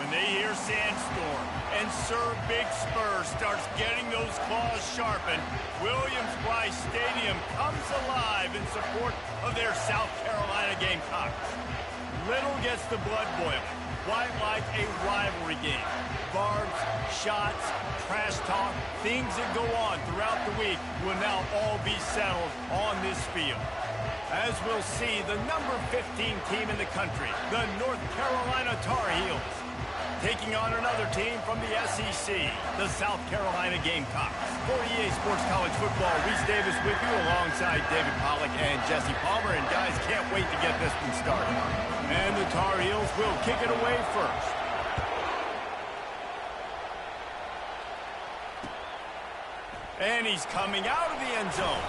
when they hear Sandstorm and Sir Big Spur starts getting those claws sharpened, Williams-Brice Stadium comes alive in support of their South Carolina Gamecocks. Little gets the blood boiling, quite like a rivalry game. Barbs, shots, trash talk, things that go on throughout the week will now all be settled on this field. As we'll see, the number 15 team in the country, the North Carolina Tar Heels, taking on another team from the SEC, the South Carolina Gamecocks. For EA Sports College Football, Reese Davis with you alongside David Pollack and Jesse Palmer. And guys, can't wait to get this one started. And the Tar Heels will kick it away first. And he's coming out of the end zone.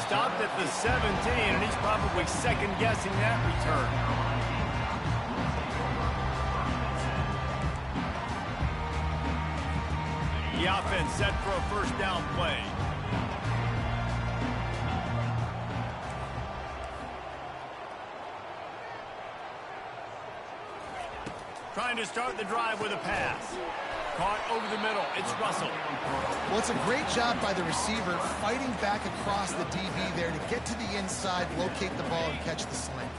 Stopped at the 17, and he's probably second-guessing that return. The offense set for a first down play. Trying to start the drive with a pass. Caught over the middle. It's Russell. Well, it's a great job by the receiver fighting back across the DB there to get to the inside, locate the ball, and catch the slant.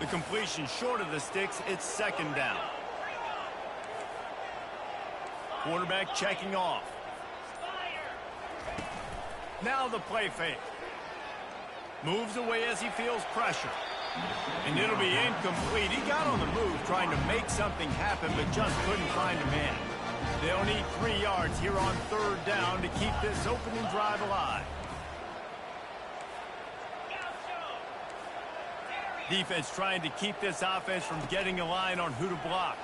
The completion short of the sticks. It's second down. Quarterback checking off. Now the play fake. Moves away as he feels pressure. And it'll be incomplete. He got on the move trying to make something happen, but just couldn't find a man. They'll need 3 yards here on third down to keep this opening drive alive. Defense trying to keep this offense from getting a line on who to block.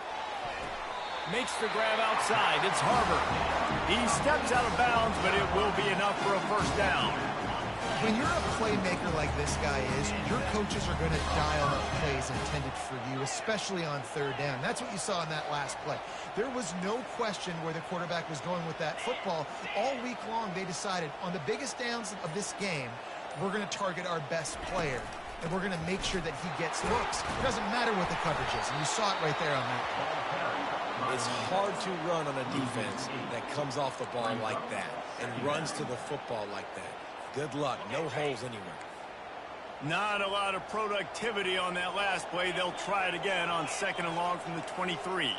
Makes the grab outside. It's Harbor. He steps out of bounds, but it will be enough for a first down. When you're a playmaker like this guy is, your coaches are going to dial up plays intended for you, especially on third down. That's what you saw in that last play. There was no question where the quarterback was going with that football. All week long, they decided on the biggest downs of this game, we're going to target our best player, and we're going to make sure that he gets looks. It doesn't matter what the coverage is, and you saw it right there on that play. It's hard to run on a defense that comes off the ball like that and runs to the football like that. Good luck. No holes anywhere. Not a lot of productivity on that last play. They'll try it again on second and long from the 23.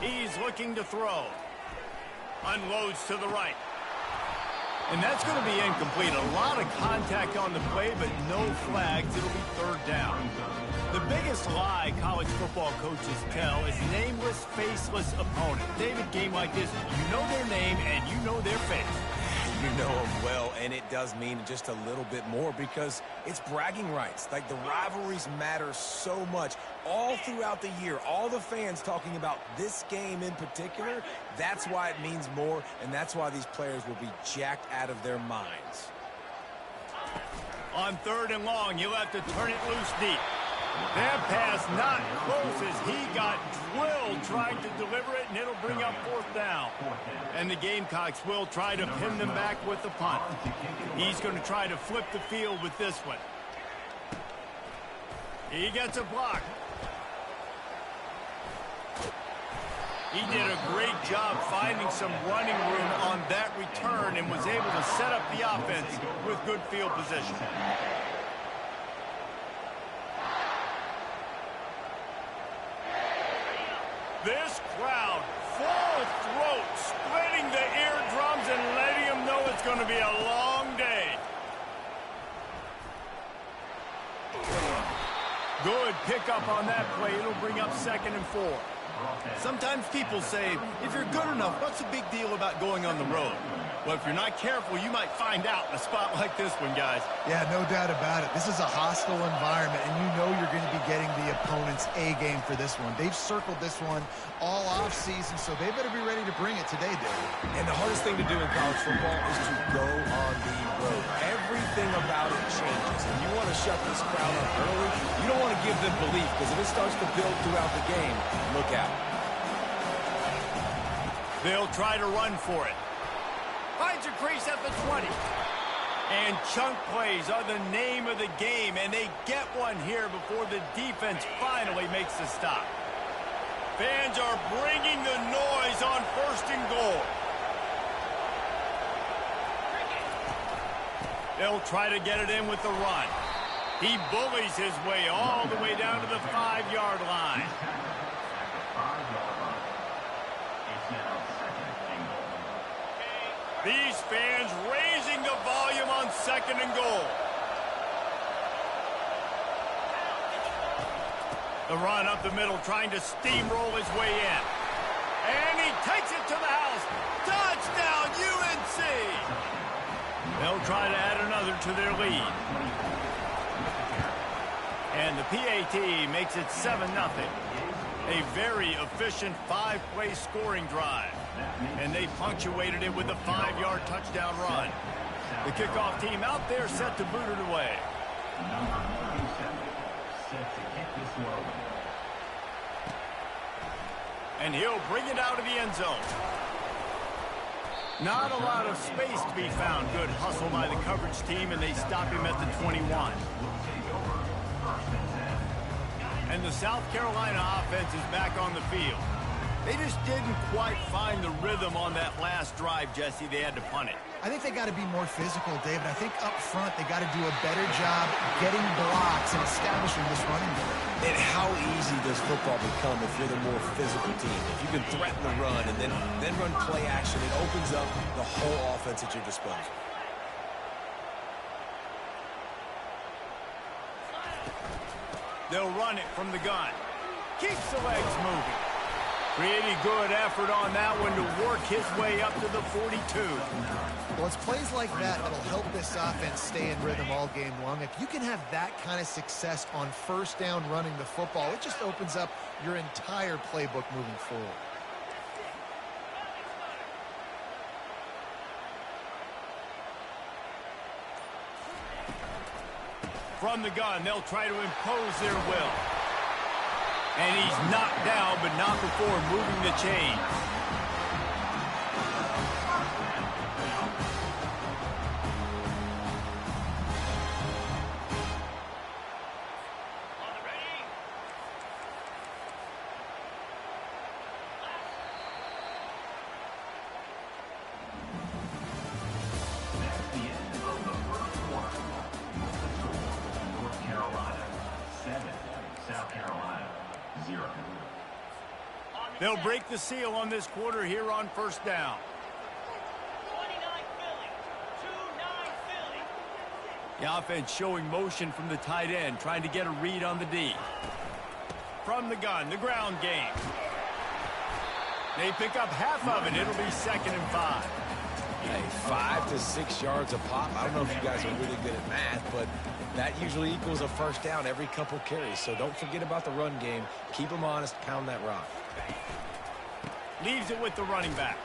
He's looking to throw. Unloads to the right. And that's going to be incomplete. A lot of contact on the play, but no flags. It'll be third down. The biggest lie college football coaches tell is nameless, faceless opponent. David, game like this, you know their name and you know their face. You know them well, and it does mean just a little bit more because it's bragging rights. Like, the rivalries matter so much all throughout the year. All the fans talking about this game in particular, that's why it means more, and that's why these players will be jacked out of their minds. On third and long, you'll have to turn it loose deep. That pass not close as he got drilled trying to deliver it, and it'll bring up fourth down. And the Gamecocks will try to pin them back with the punt. He's going to try to flip the field with this one. He gets a block. He did a great job finding some running room on that return and was able to set up the offense with good field position. This crowd, full throat, splitting the eardrums and letting them know it's going to be a long day. Good pickup on that play. It'll bring up second and 4. Sometimes people say, if you're good enough, what's the big deal about going on the road? Well, if you're not careful, you might find out in a spot like this one, guys. Yeah, no doubt about it. This is a hostile environment, and you know you're going to be getting the opponent's A-game for this one. They've circled this one all off-season, so they better be ready to bring it today, Dave. And the hardest thing to do in college football is to go on the road. Everything about it changes, and you want to shut this crowd up early. You don't want to give them belief, because if it starts to build throughout the game, look out. They'll try to run for it. Finds a crease at the 20. And chunk plays are the name of the game, and they get one here before the defense finally makes the stop. Fans are bringing the noise on 1st and goal. They'll try to get it in with the run. He bullies his way all the way down to the 5-yard line. These fans raising the volume on 2nd and goal. The run up the middle, trying to steamroll his way in. And he takes it to the house. Touchdown, UNC! They'll try to add another to their lead. And the PAT makes it 7-0. A very efficient 5-play scoring drive. And they punctuated it with a 5-yard touchdown run. The kickoff team out there set to boot it away. And he'll bring it out of the end zone. Not a lot of space to be found. Good hustle by the coverage team, and they stop him at the 21. And the South Carolina offense is back on the field. They just didn't quite find the rhythm on that last drive, Jesse. They had to punt it. I think they got to be more physical, David. I think up front they got to do a better job getting blocks and establishing this running game. And how easy does football become if you're the more physical team? If you can threaten the run and then run play action, it opens up the whole offense at your disposal. They'll run it from the gun. Keeps the legs moving. Pretty good effort on that one to work his way up to the 42. Well, it's plays like that that'll help this offense stay in rhythm all game long. If you can have that kind of success on 1st down running the football, it just opens up your entire playbook moving forward. From the gun, they'll try to impose their will. And he's knocked down, but not before moving the chains. They'll break the seal on this quarter here on 1st down. The offense showing motion from the tight end, trying to get a read on the D. From the gun, the ground game. They pick up half of it. It'll be 2nd and 5. Hey, 5 to 6 yards a pop. I don't know if you guys are really good at math, but that usually equals a 1st down every couple carries. So don't forget about the run game. Keep them honest. Pound that rock. Leaves it with the running back.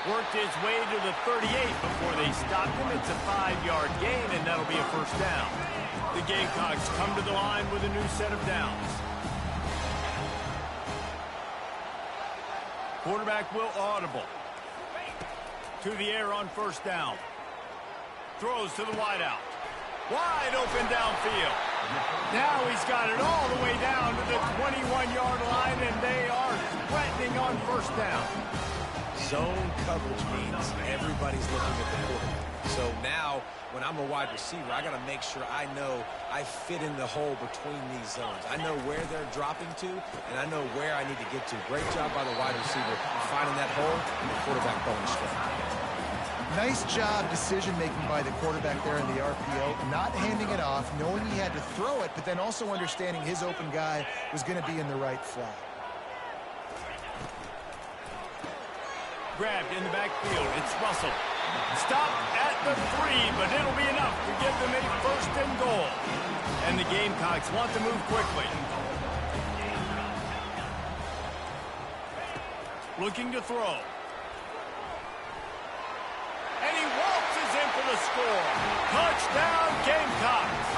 Worked his way to the 38 before they stopped him. It's a 5-yard gain, and that'll be a 1st down. The Gamecocks come to the line with a new set of downs. Quarterback will audible. To the air on 1st down. Throws to the wideout. Wide open downfield. Now he's got it all the way down to the 21-yard line, and they are threatening on 1st down. Zone coverage means everybody's looking at the quarterback. So now, when I'm a wide receiver, I got to make sure I know I fit in the hole between these zones. I know where they're dropping to, and I know where I need to get to. Great job by the wide receiver finding that hole, and the quarterback bonus strike. Nice job decision-making by the quarterback there in the RPO, not handing it off, knowing he had to throw it, but then also understanding his open guy was going to be in the right flat. Grabbed in the backfield. It's Russell. Stopped at the 3, but it'll be enough to give them a 1st and goal. And the Gamecocks want to move quickly. Looking to throw. And he waltzes in for the score. Touchdown, Gamecocks.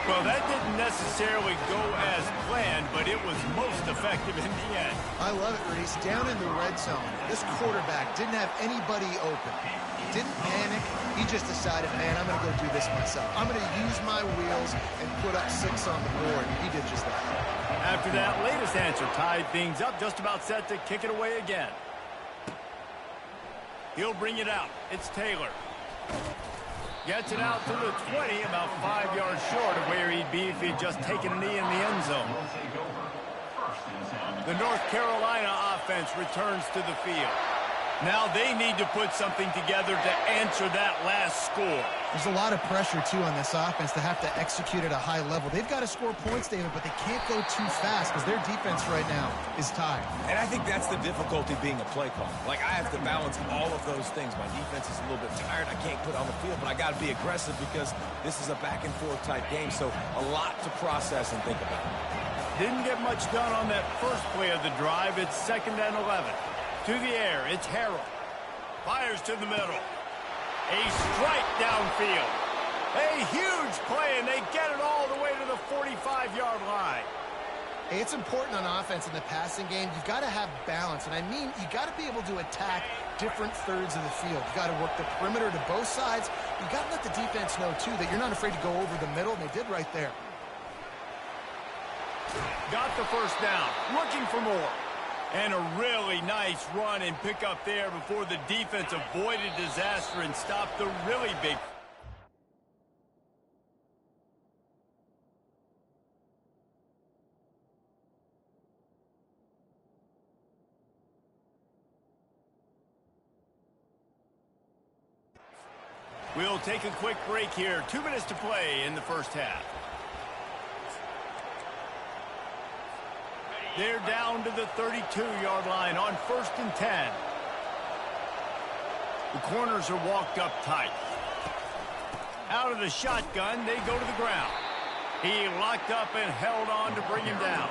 Well, that didn't necessarily go as planned, but it was most effective in the end. I love it, Reese. Down in the red zone, this quarterback didn't have anybody open. He didn't panic. He just decided, man, I'm going to go do this myself. I'm going to use my wheels and put up 6 on the board. He did just that. After that latest answer tied things up, just about set to kick it away again. He'll bring it out. It's Taylor. Gets it out to the 20, about 5 yards short of where he'd be if he'd just taken a knee in the end zone. The North Carolina offense returns to the field. Now they need to put something together to answer that last score. There's a lot of pressure, too, on this offense to have to execute at a high level. They've got to score points, David, but they can't go too fast because their defense right now is tired. And I think that's the difficulty being a play caller. Like, I have to balance all of those things. My defense is a little bit tired. I can't put on the field, but I got to be aggressive because this is a back-and-forth type game, so a lot to process and think about. Didn't get much done on that first play of the drive. It's 2nd and 11. To the air, it's Harrell. Fires to the middle. A strike downfield. A huge play, and they get it all the way to the 45-yard line. Hey, it's important on offense in the passing game. You've got to have balance, and I mean you got to be able to attack different thirds of the field. You've got to work the perimeter to both sides. You've got to let the defense know, too, that you're not afraid to go over the middle, and they did right there. Got the first down. Looking for more. And a really nice run and pick up there before the defense avoided disaster and stopped the really big. We'll take a quick break here. 2 minutes to play in the first half. They're down to the 32-yard line on 1st and 10. The corners are walked up tight. Out of the shotgun, they go to the ground. He locked up and held on to bring him down.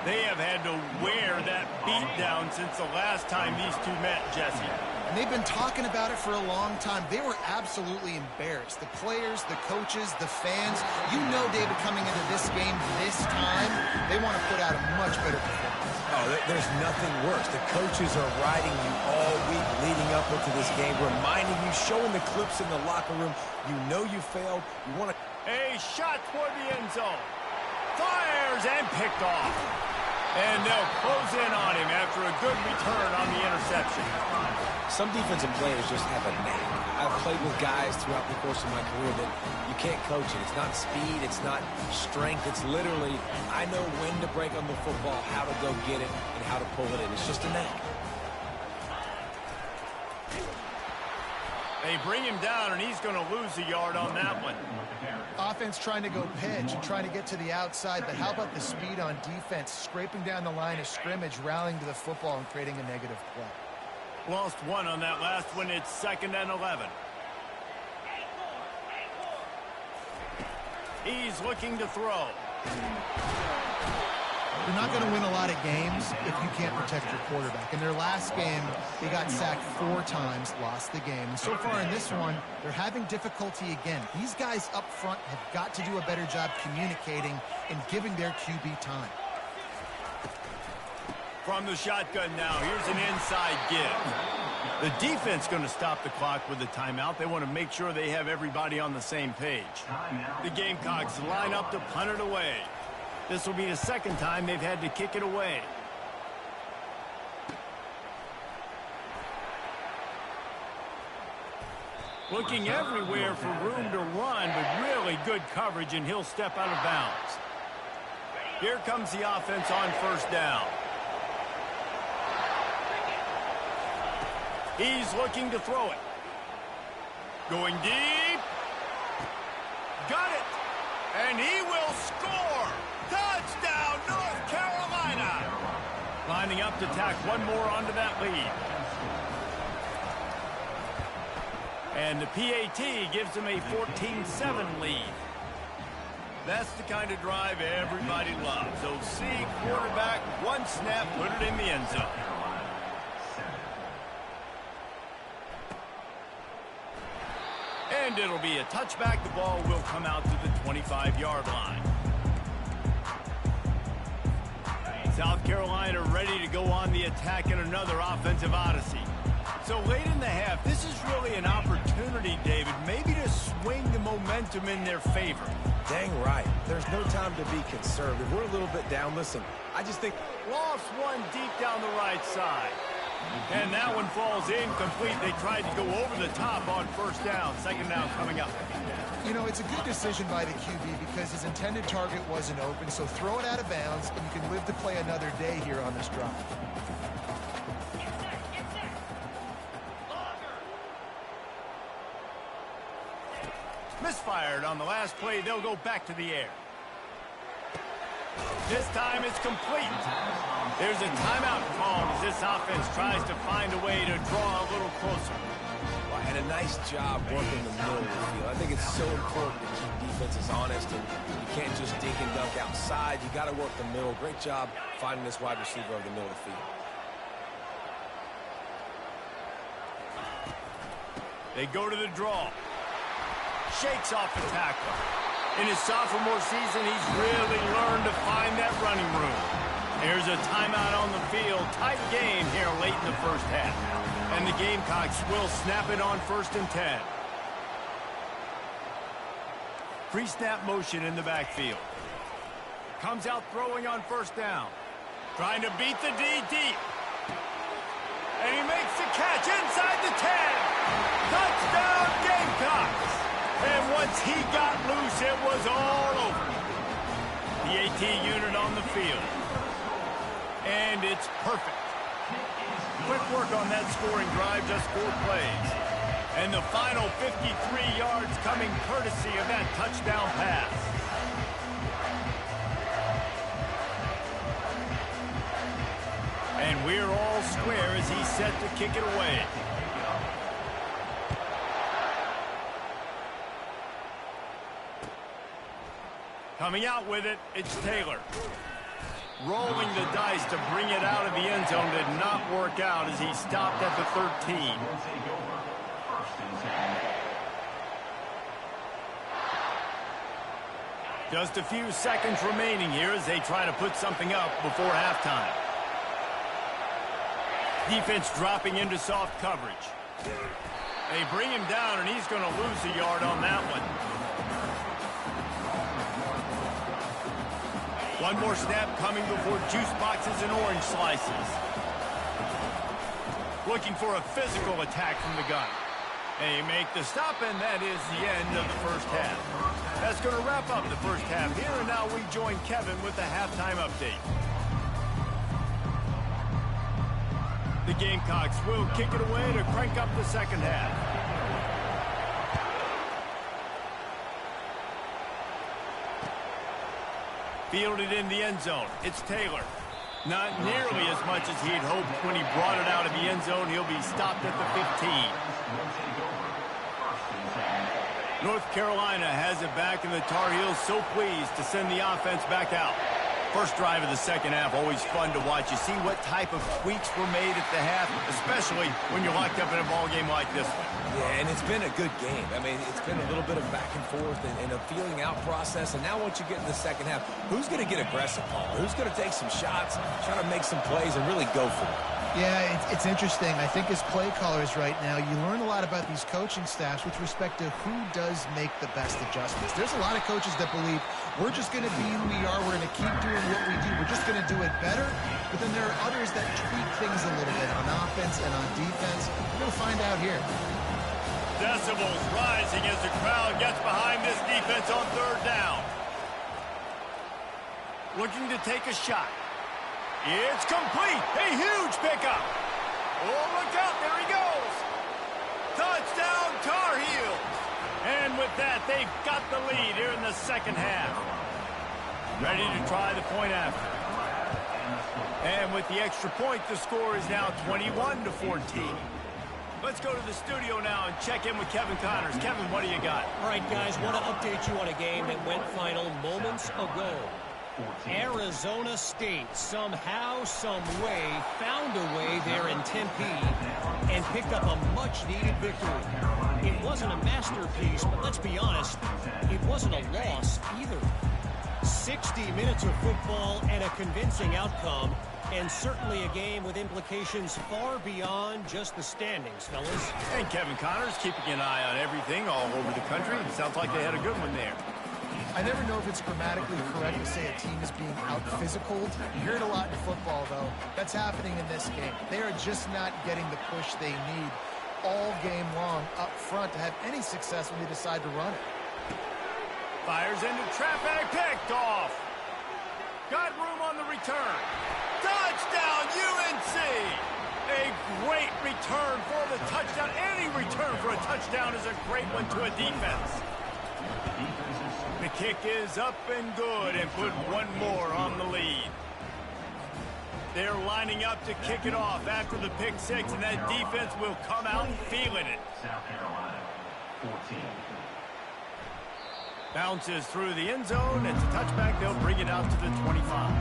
They have had to wear that beat down since the last time these two met, Jesse. And they've been talking about it for a long time. They were absolutely embarrassed. The players, the coaches, the fans. You know, David, coming into this game this time, they want to put out a much better performance. Oh, there's nothing worse. The coaches are riding you all week leading up into this game, reminding you, showing the clips in the locker room. You know you failed. You want to... A shot toward the end zone. Fires and picked off. And they'll close in on him after a good return on the interception. Some defensive players just have a knack. I've played with guys throughout the course of my career that you can't coach it. It's not speed, it's not strength. It's literally, I know when to break on the football, how to go get it, and how to pull it in. It's just a knack. They bring him down, and he's going to lose a yard on that one. Offense trying to go pitch and trying to get to the outside, but how about the speed on defense, scraping down the line of scrimmage, rallying to the football, and creating a negative play. Lost one on that last one. It's 2nd and 11. He's looking to throw. You're not going to win a lot of games if you can't protect your quarterback. In their last game, they got sacked 4 times, lost the game. And so far in this one, they're having difficulty again. These guys up front have got to do a better job communicating and giving their QB time. From the shotgun now, here's an inside give. The defense going to stop the clock with a timeout. They want to make sure they have everybody on the same page. The Gamecocks line up to punt it away. This will be the 2nd time they've had to kick it away. Looking everywhere for room to run, but really good coverage, and he'll step out of bounds. Here comes the offense on 1st down. He's looking to throw it. Going deep. Got it. And he will score. Touchdown, North Carolina. Lining up to tack one more onto that lead. And the PAT gives them a 14-7 lead. That's the kind of drive everybody loves. OC quarterback, one snap, put it in the end zone. And it'll be a touchback. The ball will come out to the 25-yard line. South Carolina ready to go on the attack in another offensive odyssey. So late in the half, this is really an opportunity, David, maybe to swing the momentum in their favor. Dang right. There's no time to be conservative. We're a little bit down. Listen, I just think... Lost one deep down the right side. And that one falls incomplete. They tried to go over the top on first down. Second down coming up. You know, it's a good decision by the QB because his intended target wasn't open, so throw it out of bounds, and you can live to play another day here on this drive. Misfired on the last play. They'll go back to the air. This time it's complete. There's a timeout called as this offense tries to find a way to draw a little closer. Well, and a nice job working the middle of the field. I think it's so important to keep defenses honest, and you can't just dink and dunk outside. You got to work the middle. Great job finding this wide receiver over the middle of the field. They go to the draw. Shakes off the tackle. In his sophomore season, he's really learned to find that running room. There's a timeout on the field. Tight game here late in the first half. And the Gamecocks will snap it on 1st and 10. Pre-snap motion in the backfield. Comes out throwing on first down. Trying to beat the D deep. And he makes the catch inside the 10. Touchdown Gamecocks. And once he got loose, it was all over. The AT unit on the field. And it's perfect. Quick work on that scoring drive, just 4 plays. And the final 53 yards coming courtesy of that touchdown pass. And we're all square as he's set to kick it away. Coming out with it, it's Taylor. Rolling the dice to bring it out of the end zone did not work out as he stopped at the 13. Just a few seconds remaining here as they try to put something up before halftime. Defense dropping into soft coverage. They bring him down, and he's going to lose a yard on that one. One more snap coming before juice boxes and orange slices. Looking for a physical attack from the gun. They make the stop, and that is the end of the first half. That's going to wrap up the first half here, and now we join Kevin with the halftime update. The Gamecocks will kick it away to crank up the second half. Fielded in the end zone. It's Taylor. Not nearly as much as he'd hoped when he brought it out of the end zone. He'll be stopped at the 15. North Carolina has it back, and the Tar Heels so pleased to send the offense back out. First drive of the second half, always fun to watch. You see what type of tweaks were made at the half, especially when you're locked up in a ball game like this one. Yeah, and it's been a good game. I mean, it's been a little bit of back and forth and a feeling out process. And now once you get in the second half, who's going to get aggressive, Paul? Who's going to take some shots, try to make some plays, and really go for it? Yeah, it's interesting. I think as play callers right now, you learn a lot about these coaching staffs with respect to who does make the best adjustments. There's a lot of coaches that believe we're just going to be who we are. We're going to keep doing what we do. We're just going to do it better. But then there are others that tweak things a little bit on offense and on defense. We're going to find out here. Decibels rising as the crowd gets behind this defense on third down. Looking to take a shot. It's complete. A huge pickup. Oh, look out. There he goes. Touchdown, Tar Heels. And with that, they've got the lead here in the second half. Ready to try the point after. And with the extra point, the score is now 21-14. Let's go to the studio now and check in with Kevin Connors. Kevin, what do you got? All right, guys, want to update you on a game that went final moments ago. Arizona State somehow, some way, found a way there in Tempe and picked up a much-needed victory. It wasn't a masterpiece, but let's be honest, it wasn't a loss either. 60 minutes of football and a convincing outcome, and certainly a game with implications far beyond just the standings, fellas. And Kevin Connors keeping an eye on everything all over the country. It sounds like they had a good one there. I never know if it's grammatically correct to say a team is being out-physicaled. You hear it a lot in football, though. That's happening in this game. They are just not getting the push they need all game long up front to have any success when they decide to run it. Fires into traffic, picked off. Got room on the return. Touchdown, UNC! A great return for the touchdown. Any return for a touchdown is a great one to a defense. The kick is up and good and put one more on the lead. They're lining up to kick it off after the pick six, and that defense will come out feeling it. South Carolina, 14. Bounces through the end zone. It's a touchback. They'll bring it out to the 25.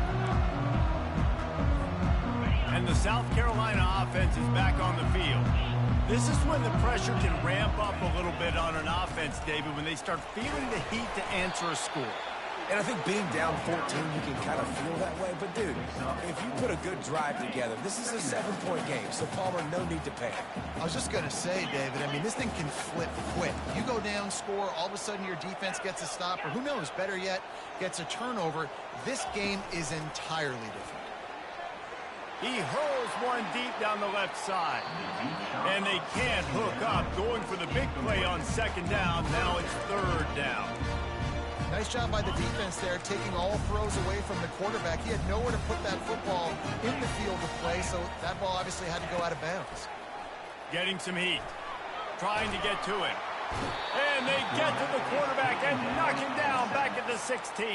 And the South Carolina offense is back on the field. This is when the pressure can ramp up a little bit on an offense, David, when they start feeling the heat to answer a score. And I think being down 14, you can kind of feel that way. But, dude, if you put a good drive together, this is a 7-point game, so Palmer, no need to panic. I was just going to say, David, I mean, this thing can flip quick. You go down, score, all of a sudden your defense gets a stop, or who knows, better yet, gets a turnover. This game is entirely different. He hurls one deep down the left side. And they can't hook up. Going for the big play on second down. Now it's third down. Nice job by the defense there, taking all throws away from the quarterback. He had nowhere to put that football in the field to play, so that ball obviously had to go out of bounds. Getting some heat. Trying to get to him. And they get to the quarterback and knock him down back at the 16.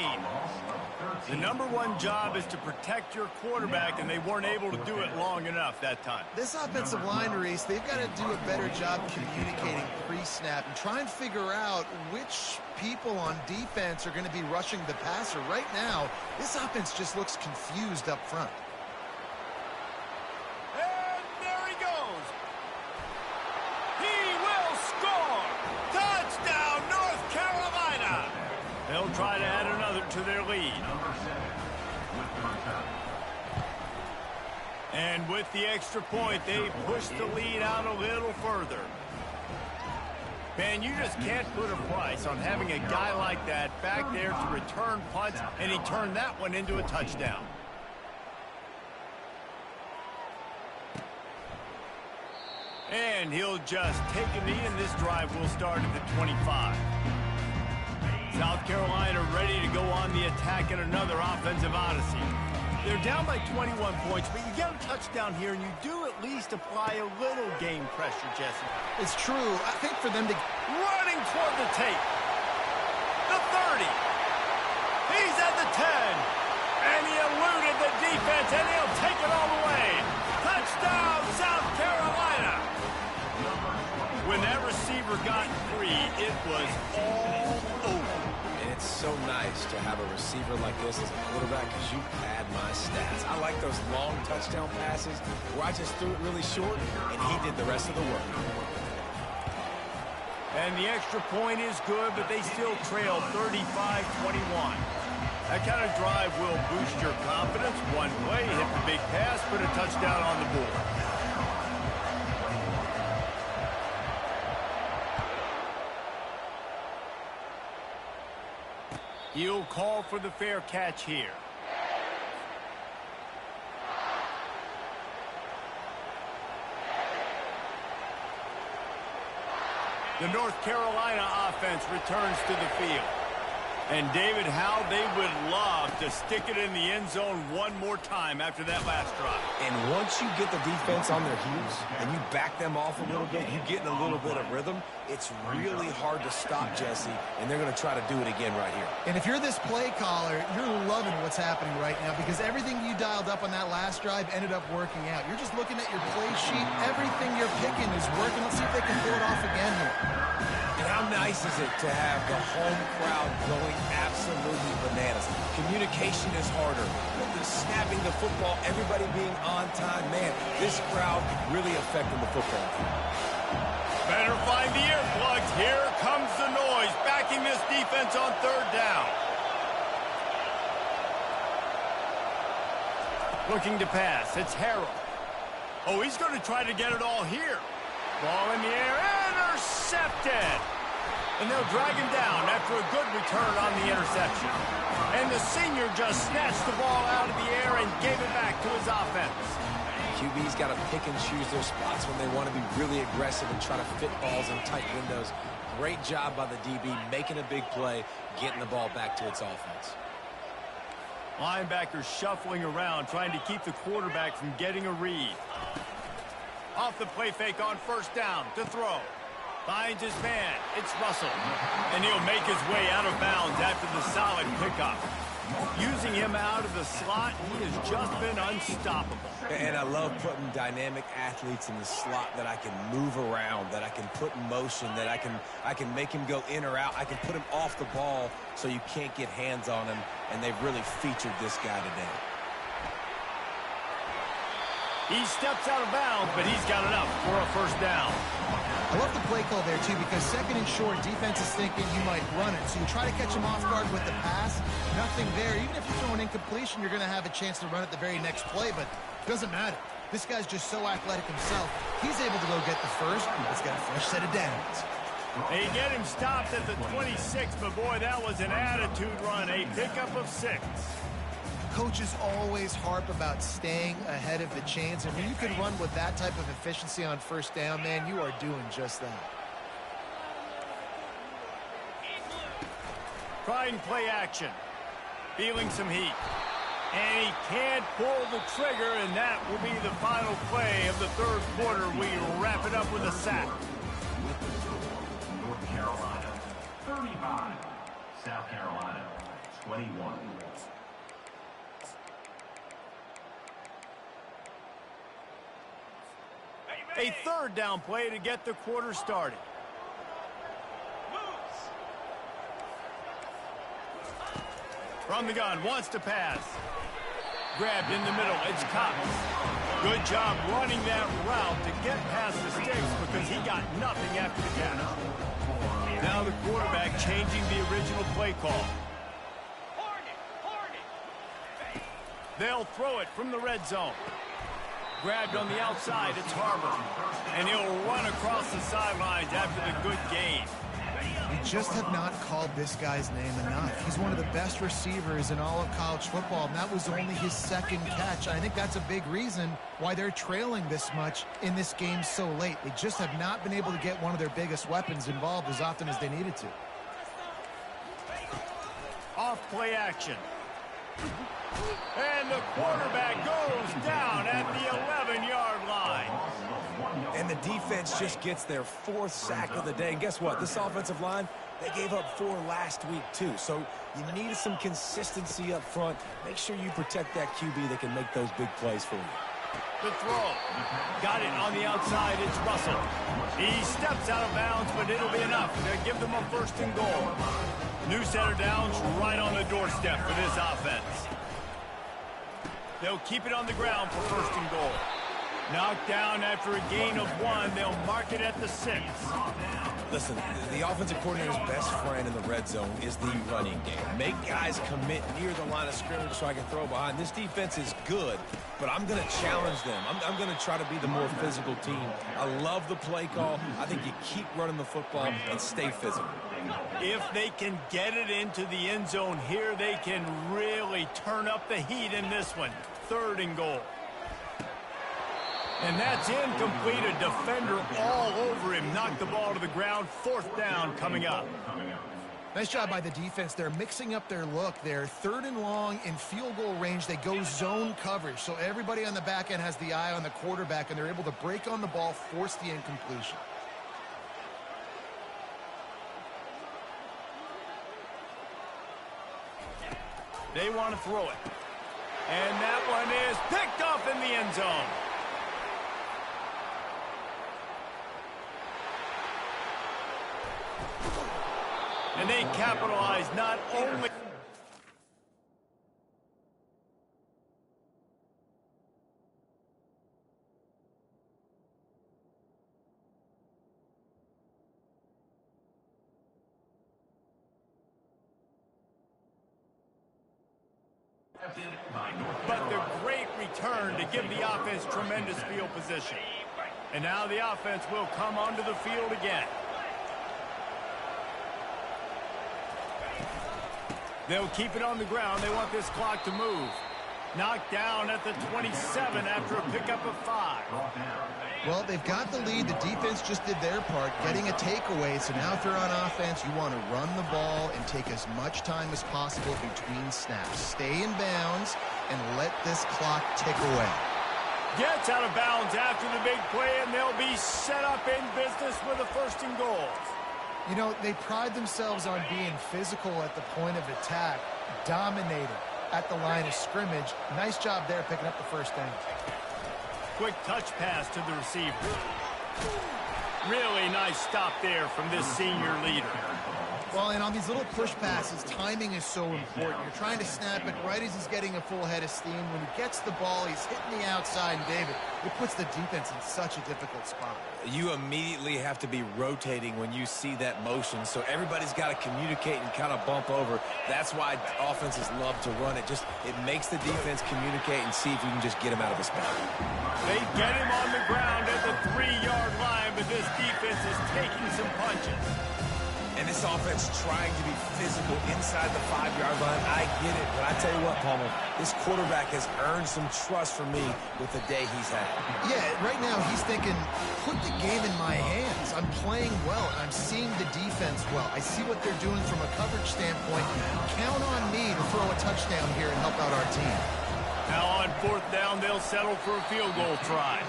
The number one job is to protect your quarterback, and they weren't able to do it long enough that time. This offensive line, Reese, they've got to do a better job communicating pre-snap and try and figure out which people on defense are going to be rushing the passer. Right now, this offense just looks confused up front. And there he goes. He will score. Touchdown, North Carolina. They'll try to add another to their lead. And with the extra point, they push the lead out a little further. Man, you just can't put a price on having a guy like that back there to return punts, and he turned that one into a touchdown. And he'll just take a knee, and this drive will start at the 25. South Carolina ready to go on the attack in another offensive odyssey. They're down by 21 points, but you get a touchdown here, and you do at least apply a little game pressure, Jesse. It's true. I think for them to... Running toward the tape. The 30. He's at the 10. And he eluded the defense, and he'll take it all the way. Touchdown, South Carolina. When that receiver got free, it was all over. And it's so nice to have a receiver like this as a quarterback because you pad my stats. I like those long touchdown passes where I just threw it really short, and he did the rest of the work. And the extra point is good, but they still trail 35-21. That kind of drive will boost your confidence. One play, hit the big pass, put a touchdown on the board. He'll call for the fair catch here. The North Carolina offense returns to the field. And, David, how they would love to stick it in the end zone one more time after that last drive. And once you get the defense on their heels and you back them off a little bit, you get in a little bit of rhythm, it's really hard to stop, Jesse, and they're going to try to do it again right here. And if you're this play caller, you're loving what's happening right now because everything you dialed up on that last drive ended up working out. You're just looking at your play sheet. Everything you're picking is working. Let's see if they can pull it off again here. And how nice is it to have the home crowd going absolutely bananas? Communication is harder. The snapping the football, everybody being on time. Man, this crowd really affecting the football. Better find the earplugs. Here comes the noise, backing this defense on third down. Looking to pass, it's Harrell. Oh, he's going to try to get it all here. Ball in the air, intercepted. And they'll drag him down after a good return on the interception. And the senior just snatched the ball out of the air and gave it back to his offense. QB's got to pick and choose their spots when they want to be really aggressive and try to fit balls in tight windows. Great job by the DB, making a big play, getting the ball back to its offense. Linebackers shuffling around, trying to keep the quarterback from getting a read. Off the play fake on first down to throw. Finds his man. It's Russell. And he'll make his way out of bounds after the solid pickup. Using him out of the slot, he has just been unstoppable. And I love putting dynamic athletes in the slot that I can move around, that I can put in motion, that I can make him go in or out. I can put him off the ball so you can't get hands on him, and they've really featured this guy today. He steps out of bounds, but he's got enough for a first down. I love the play call there, too, because second and short, defense is thinking you might run it. So you try to catch him off guard with the pass. Nothing there. Even if you throw an incompletion, you're going to have a chance to run it the very next play, but it doesn't matter. This guy's just so athletic himself. He's able to go get the first. He's got a fresh set of downs. They get him stopped at the 26, but boy, that was an attitude run. A pickup of 6. Coaches always harp about staying ahead of the chains, and when you can run with that type of efficiency on first down, man, you are doing just that. Trying play action. Feeling some heat. And he can't pull the trigger, and that will be the final play of the third quarter. We wrap it up with a sack. North Carolina, 35. South Carolina, 21. A third down play to get the quarter started. From the gun, wants to pass. Grabbed in the middle, it's Cox. Good job running that route to get past the sticks because he got nothing after the catch. Now the quarterback changing the original play call. They'll throw it from the red zone. Grabbed on the outside, it's Harbor. And he'll run across the sidelines after the good game. We just have not called this guy's name enough. He's one of the best receivers in all of college football, and that was only his second catch. I think that's a big reason why they're trailing this much in this game so late. They just have not been able to get one of their biggest weapons involved as often as they needed to. Off play action. And the quarterback goes down at the 11-yard line. And the defense just gets their 4th sack of the day. And guess what? This offensive line, they gave up 4 last week, too. So you need some consistency up front. Make sure you protect that QB that can make those big plays for you. The throw. Got it on the outside. It's Russell. He steps out of bounds, but it'll be enough to give them a first and goal. New set of downs right on the doorstep for this offense. They'll keep it on the ground for first and goal. Knocked down after a gain of 1. They'll mark it at the 6. Listen, the offensive coordinator's best friend in the red zone is the running game. Make guys commit near the line of scrimmage so I can throw behind. This defense is good, but I'm going to challenge them. I'm going to try to be the more physical team. I love the play call. I think you keep running the football and stay physical. If they can get it into the end zone here, they can really turn up the heat in this one. Third and goal. And that's incomplete. A defender all over him. Knocked the ball to the ground. 4th down coming up. Nice job by the defense. They're mixing up their look. They're 3rd and long in field goal range. They go zone coverage. So everybody on the back end has the eye on the quarterback, and they're able to break on the ball, force the incompletion. They want to throw it. And that one is picked off in the end zone. And they capitalize not only... return to give the offense tremendous field position. And now the offense will come onto the field again. They'll keep it on the ground. They want this clock to move. Knocked down at the 27 after a pickup of 5. Well, they've got the lead. The defense just did their part, getting a takeaway. So now if they're on offense, you want to run the ball and take as much time as possible between snaps. Stay in bounds and let this clock tick away. Gets out of bounds after the big play, and they'll be set up in business with a 1st and goal. You know, they pride themselves on being physical at the point of attack, dominating at the line of scrimmage. Nice job there picking up the 1st down. Quick touch pass to the receiver. Really nice stop there from this senior leader. Well, and on these little push passes, timing is so important. You're trying to snap it right as he's getting a full head of steam. When he gets the ball, he's hitting the outside, and David, it puts the defense in such a difficult spot. You immediately have to be rotating when you see that motion, so everybody's got to communicate and kind of bump over. That's why offenses love to run it. It makes the defense communicate and see if you can just get him out of his spot. They get him on the ground at the 3-yard line, but this defense is taking some punches. And this offense trying to be physical inside the 5-yard line. I get it, but I tell you what, Palmer, this quarterback has earned some trust from me with the day he's had. Yeah, right now he's thinking, put the game in my hands. I'm playing well, and I'm seeing the defense well. I see what they're doing from a coverage standpoint. Count on me to throw a touchdown here and help out our team. Now on 4th down, they'll settle for a field goal try.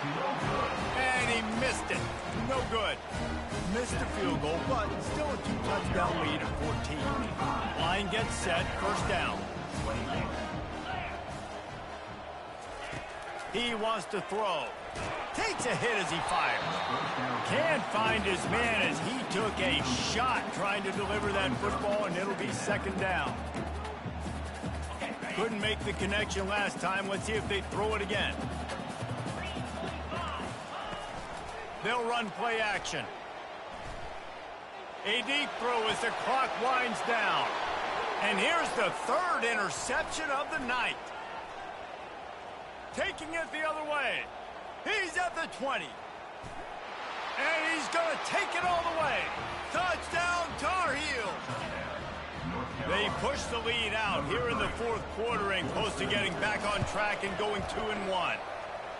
And he missed it. No good. Missed the field goal, but still a 2-touchdown lead at 14. Line gets set, 1st down. He wants to throw. Takes a hit as he fires. Can't find his man as he took a shot trying to deliver that football, and it'll be 2nd down. Couldn't make the connection last time. Let's see if they throw it again. They'll run play action. A deep throw as the clock winds down. And here's the 3rd interception of the night. Taking it the other way. He's at the 20. And he's going to take it all the way. Touchdown, Tar Heels. They push the lead out here in the 4th quarter and close to getting back on track and going 2-1.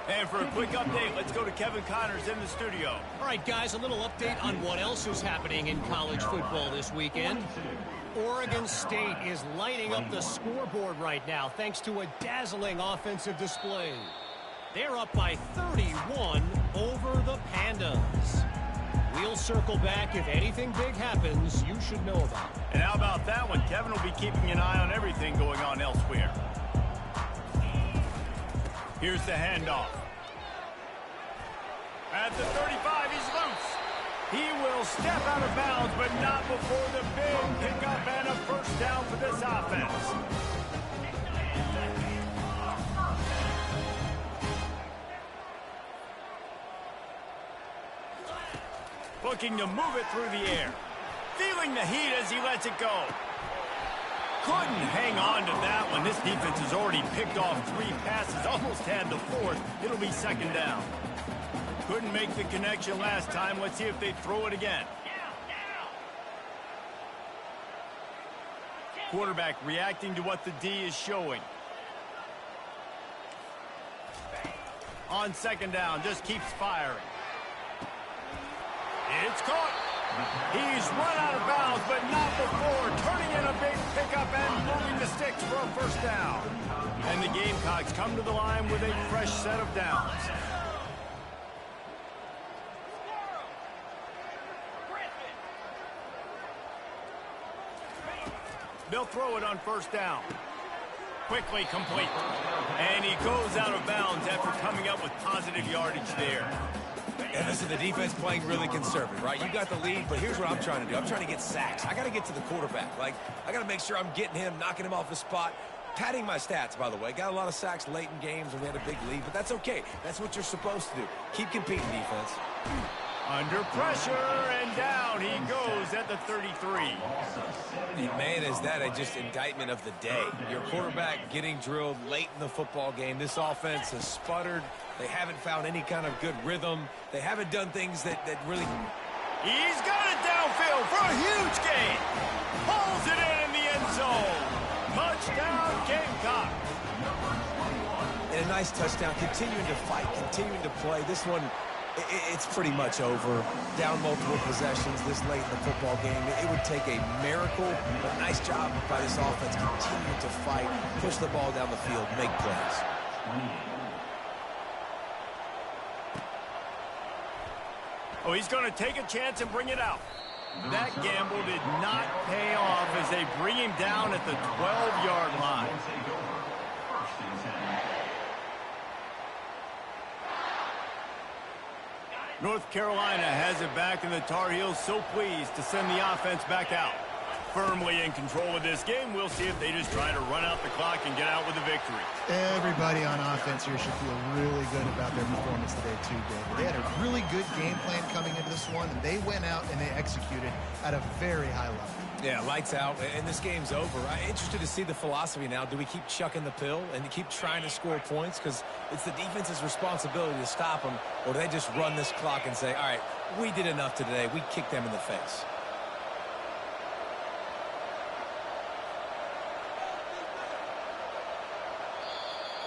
And for a quick update, let's go to Kevin Connors in the studio. All right, guys, a little update on what else is happening in college football this weekend. Oregon State is lighting up the scoreboard right now thanks to a dazzling offensive display. They're up by 31 over the Pandas. We'll circle back if anything big happens you should know about. And how about that one? Kevin will be keeping an eye on everything going on elsewhere. Here's the handoff. At the 35, he's loose. He will step out of bounds, but not before the big pickup and a 1st down for this offense. Looking to move it through the air. Feeling the heat as he lets it go. Couldn't hang on to that one. This defense has already picked off 3 passes, almost had the 4th. It'll be 2nd down. Couldn't make the connection last time. Let's see if they throw it again. Quarterback reacting to what the D is showing. On 2nd down, just keeps firing. It's caught. He's run out of bounds, but not before turning in a big pickup and moving the sticks for a 1st down. And the Gamecocks come to the line with a fresh set of downs. They'll throw it on 1st down. Quickly complete. And he goes out of bounds after coming up with positive yardage there. And listen, the defense playing really conservative, right? You got the lead, but here's what I'm trying to do. I'm trying to get sacks. I got to get to the quarterback. Like, I got to make sure I'm getting him, knocking him off the spot. Padding my stats, by the way. Got a lot of sacks late in games when we had a big lead, but that's okay. That's what you're supposed to do. Keep competing, defense. Under pressure, and down he goes at at the 33. And man, is that just indictment of the day. Your quarterback getting drilled late in the football game. This offense has sputtered. They haven't found any kind of good rhythm. They haven't done things that really... He's got it downfield for a huge gain. Pulls it in the end zone. Touchdown, Gamecock. And a nice touchdown. Continuing to fight, continuing to play. This one, it's pretty much over. Down multiple possessions this late in the football game. It would take a miracle, but nice job by this offense. Continue to fight, push the ball down the field, make plays. Oh, he's going to take a chance and bring it out. That gamble did not pay off as they bring him down at the 12-yard line. North Carolina has it back, and the Tar Heels so pleased to send the offense back out. Firmly in control of this game. We'll see if they just try to run out the clock and get out with a victory. Everybody on offense here should feel really good about their performance today too, David. They had a really good game plan coming into this one, and they went out and they executed at a very high level. Yeah, lights out, and this game's over. I'm interested to see the philosophy now. Do we keep chucking the pill and keep trying to score points? Because it's the defense's responsibility to stop them, or do they just run this clock and say, all right, we did enough today. We kicked them in the face.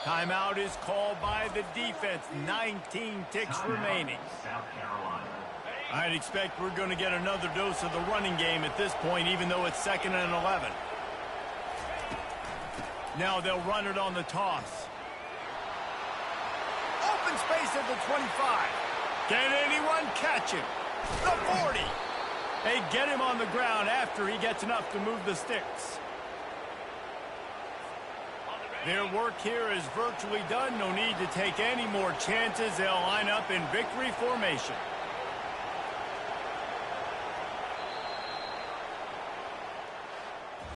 Timeout is called by the defense. 19 ticks remaining. South Carolina. I'd expect we're going to get another dose of the running game at this point, even though it's 2nd and 11. Now they'll run it on the toss. Open space at the 25. Can anyone catch him? The 40. They get him on the ground after he gets enough to move the sticks. Their work here is virtually done. No need to take any more chances. They'll line up in victory formation.